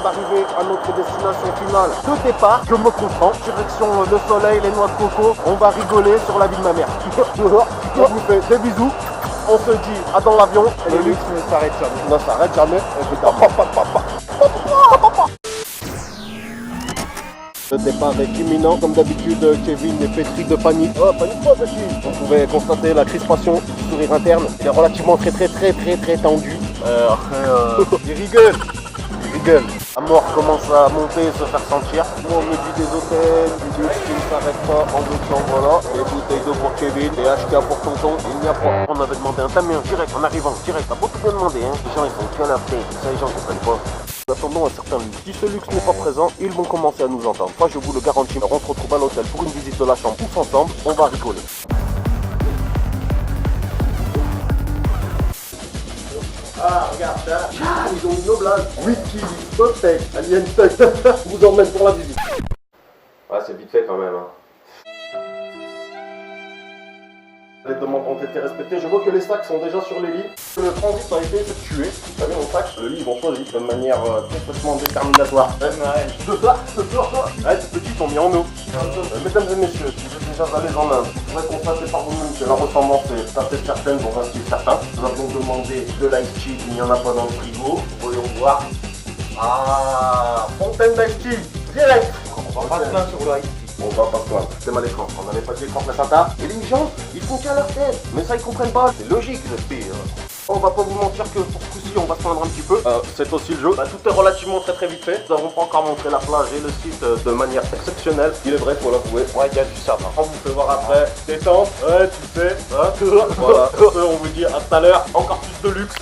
d'arriver à notre destination finale de départ. Je me concentre, direction le soleil, les noix de coco. On va rigoler sur la vie de ma mère. Je vous fais des bisous. On se dit à dans l'avion. Et Le luxe ne s'arrête jamais. ne s'arrête jamais. Le départ est imminent. Comme d'habitude, Kevin est pétri de panique. Oh, panique pas, petit. On pouvait constater la crispation du sourire interne. Il est relativement très tendu. Il rigole. La mort commence à monter et se faire sentir. Moi, on me dit des hôtels, du luxe qui ne s'arrête pas en décembre, voilà. Les bouteilles d'eau pour Kevin, les HK pour tonton. Il n'y a pas. On avait demandé un tamiya direct, en arrivant, direct. T'as beaucoup bien demandé, hein. Les gens, ils sont qu'à la tête. Ça, les gens ne comprennent pas. Nous attendons un certain luxe. Si ce luxe n'est pas présent, ils vont commencer à nous entendre. Moi, je vous le garantis. On se retrouve à l'hôtel pour une visite de la chambre tous ensemble. On va rigoler. Ah, regarde ça. Ah, ils ont mis nos blagues. Whisky, cocktail, alien tech. Je vous emmène pour la visite. Ah, c'est vite fait quand même. Hein. Les demandes ont été respectées. Je vois que les sacs sont déjà sur les lits. Le transit a été effectué. Vous savez, mon sac, le lit, ils vont choisir de manière complètement déterminatoire. Ouais, c'est petit, ils sont mis en eau. Mesdames et messieurs, si vous êtes déjà allés en Inde, vous pourrez constater par vous-même que la ressemblance est assez certaine dans un style certain. Nous avons demandé de l'ice tea, il n'y en a pas dans le frigo. Voyons voir. Ah, fontaine d'ice tea, direct. On va pas se plaindre sur le ice. On va pas se plaindre, c'est mal écran. On n'avait pas dit écran placenta. Et les gens, ils font qu'à leur tête. Mais ça, ils comprennent pas. C'est logique, le pire. On va pas vous mentir que pour ce coup-ci, on va se plaindre un petit peu. C'est aussi le jeu. Tout est relativement très vite fait. Nous avons pas encore montré la plage et le site de manière exceptionnelle. Il est vrai, faut l'avouer. Ouais, il y a du savon. On vous fait voir après. Détente. Ouais, tu sais. Hein. Voilà. On vous dit à tout à l'heure. Encore plus de luxe.